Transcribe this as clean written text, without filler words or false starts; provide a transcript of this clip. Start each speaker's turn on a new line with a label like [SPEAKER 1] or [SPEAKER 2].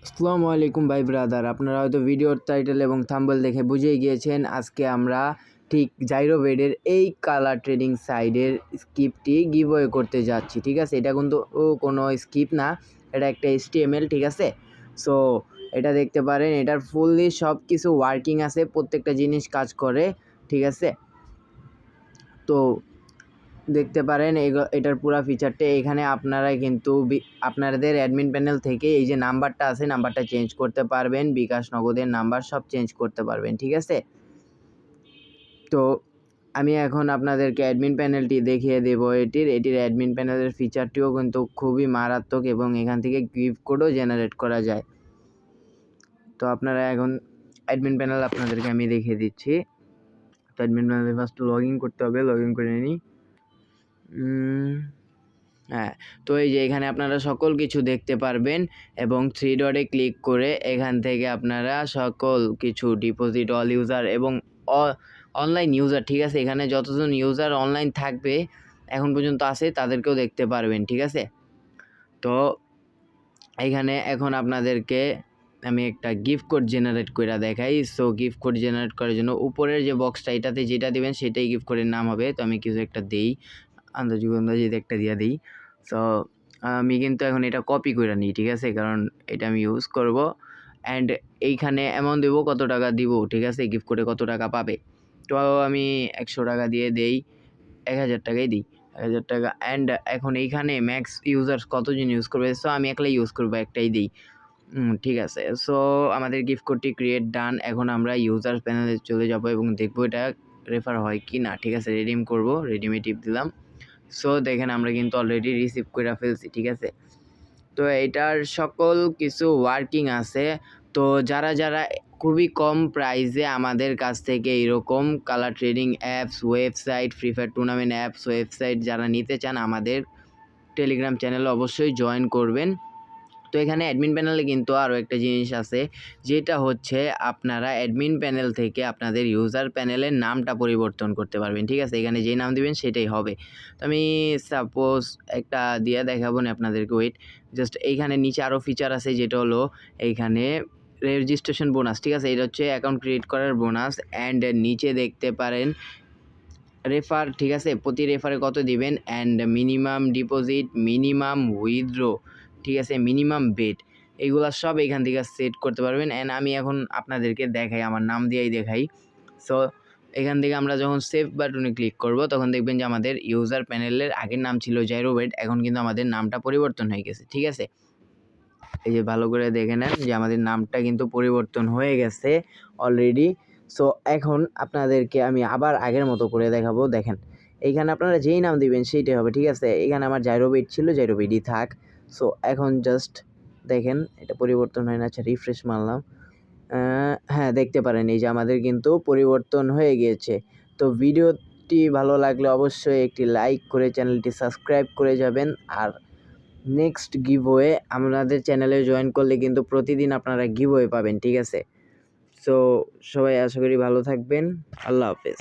[SPEAKER 1] আসসালামু আলাইকুম ভাই ব্রাদার, আপনারা হয়তো ভিডিওর টাইটেল এবং থাম্বনেল দেখে বুঝেই গিয়েছেন আজকে আমরা ঠিক জাইরোবেডের এই কালার ট্রেডিং সাইডের স্কিপটি গিভওয়ে করতে যাচ্ছি। ঠিক আছে, এটা কিন্তু কোনো স্কিপ না, এটা একটা HTML। ঠিক আছে, সো এটা দেখতে পারেন, এটার ফুললি সব কিছু ওয়ার্কিং আছে, প্রত্যেকটা জিনিস কাজ করে। ঠিক আছে, তো দেখতে পারেন এটার পুরো ফিচারটা এখানে আপনারা কিন্তু আপনাদের অ্যাডমিন প্যানেল থেকে এই যে নাম্বারটা আছে, নাম্বারটা চেঞ্জ করতে পারবেন, বিকাশ নগদের নাম্বার সব চেঞ্জ করতে পারবেন। ঠিক আছে, তো আমি এখন আপনাদেরকে অ্যাডমিন প্যানেলটি দেখিয়ে দেব। এটির অ্যাডমিন প্যানেলের ফিচারটিও কিন্তু খুবই মারাত্মক এবং এখান থেকে গিফট কোডও জেনারেট করা যায়। তো আপনারা এখন অ্যাডমিন প্যানেল আপনাদেরকে আমি দেখিয়ে দিচ্ছি। তো অ্যাডমিন প্যানেলে ফার্স্ট লগ ইন করতে হবে, লগ ইন করে নিই। হ্যাঁ, তো এই যে এখানে আপনারা সকল কিছু দেখতে পারবেন এবং 3 ডটে ক্লিক করে এখান থেকে আপনারা সকল কিছু ডিপোজিট, অল ইউজার এবং অনলাইন ইউজার, ঠিক আছে, এখানে যতজন ইউজার অনলাইন থাকবে এখন পর্যন্ত আছে তাদেরকেও দেখতে পারবেন। ঠিক আছে, তো এইখানে এখন আপনাদেরকে আমি একটা গিফট কোড জেনারেট করে দেখাই। সো গিফট কোড জেনারেট করার জন্য উপরের যে বক্সটা এটাতে যেটা দিবেন সেটাই গিফট কোডের নাম হবে। তো আমি কিছু একটা দেই, আন্দাজি একটা দিয়ে দিই। সো আমি কিন্তু এখন এটা কপি করে নিই। ঠিক আছে, কারণ এটা আমি ইউজ করব। অ্যান্ড এইখানে অ্যামাউন্ট দেবো, কত টাকা দিব। ঠিক আছে, গিফট কোডে কত টাকা পাবে। তো আমি 100 টাকা দিয়ে দেই, 1000 টাকাই দিই, 1000 টাকা। অ্যান্ড এখন এইখানে ম্যাক্স ইউজার্স কতজন ইউজ করবে, সো আমি একলাই ইউজ করবো, একটাই দিই। ঠিক আছে, সো আমাদের গিফট কোডটি ক্রিয়েট ডান। এখন আমরা ইউজার প্যানেলে চলে যাব এবং দেখবো এটা রেফার হয় কি না। ঠিক আছে, রেডিম করব, রেডিমে টিপ দিলাম। সো দেখেন আমরা কিন্তু অলরেডি রিসিভ করে ফেলছি। ঠিক আছে, তো এটার সকল কিছু ওয়ার্কিং আছে। তো যারা খুবই কম প্রাইসে আমাদের কাছ থেকে এরকম colour trading apps, website, free fire tournament apps, website যারা নিতে চান আমাদের টেলিগ্রাম চ্যানেলে অবশ্যই জয়েন করবেন। তো এখানে অ্যাডমিন প্যানেলে কিন্তু আরও একটা জিনিস আছে, যেটা হচ্ছে আপনারা অ্যাডমিন প্যানেল থেকে আপনাদের ইউজার প্যানেলের নামটা পরিবর্তন করতে পারবেন। ঠিক আছে, এখানে যে নাম দিবেন সেটাই হবে। তো আমি সাপোজ একটা দিয়ে দেখাবো না আপনাদেরকে, ওয়েট, জাস্ট এইখানে নিচে আরও ফিচার আছে, যেটা হলো এইখানে রেজিস্ট্রেশন বোনাস। ঠিক আছে, এটা হচ্ছে অ্যাকাউন্ট ক্রিয়েট করার বোনাস। অ্যান্ড নিচে দেখতে পারেন রেফার। ঠিক আছে, প্রতি রেফারে কত দিবেন, and minimum deposit, minimum withdraw, ঠিক আছে, মিনিমাম বেট, এইগুলো সব এখান থেকে সেট করতে পারবেন। অ্যান্ড আমি এখন আপনাদেরকে দেখাই, আমার নাম দিয়েই দেখাই। সো এখান থেকে আমরা যখন সেভ বাটনে ক্লিক করব তখন দেখবেন যে আমাদের ইউজার প্যানেলের আগের নাম ছিল জাইরোবেড, এখন কিন্তু আমাদের নামটা পরিবর্তন হয়ে গেছে। ঠিক আছে, এই যে ভালো করে দেখে নেন যে আমাদের নামটা কিন্তু পরিবর্তন হয়ে গেছে অলরেডি। সো এখন আপনাদেরকে আমি আবার আগের মতো করে দেখাবো। দেখেন এইখানে আপনারা যেই নাম দিবেন সেইটাই হবে। ঠিক আছে, এখানে আমার জাইরোবেড ছিল, জাইরোবেডই থাক। সো এখন জাস্ট দেখেন এটা পরিবর্তন হয় না। আচ্ছা, রিফ্রেশ মারলাম, হ্যাঁ দেখতে পারেন এই যে আমাদের কিন্তু পরিবর্তন হয়ে গিয়েছে। তো ভিডিওটি ভালো লাগলে অবশ্যই একটি লাইক করে চ্যানেলটি সাবস্ক্রাইব করে যাবেন। আর নেক্সট গিভওয়ে আমাদের চ্যানেলে জয়েন করলে কিন্তু প্রতিদিন আপনারা গিভওয়ে পাবেন। ঠিক আছে, সো সবাই আশা করি ভালো থাকবেন। আল্লাহ হাফেজ।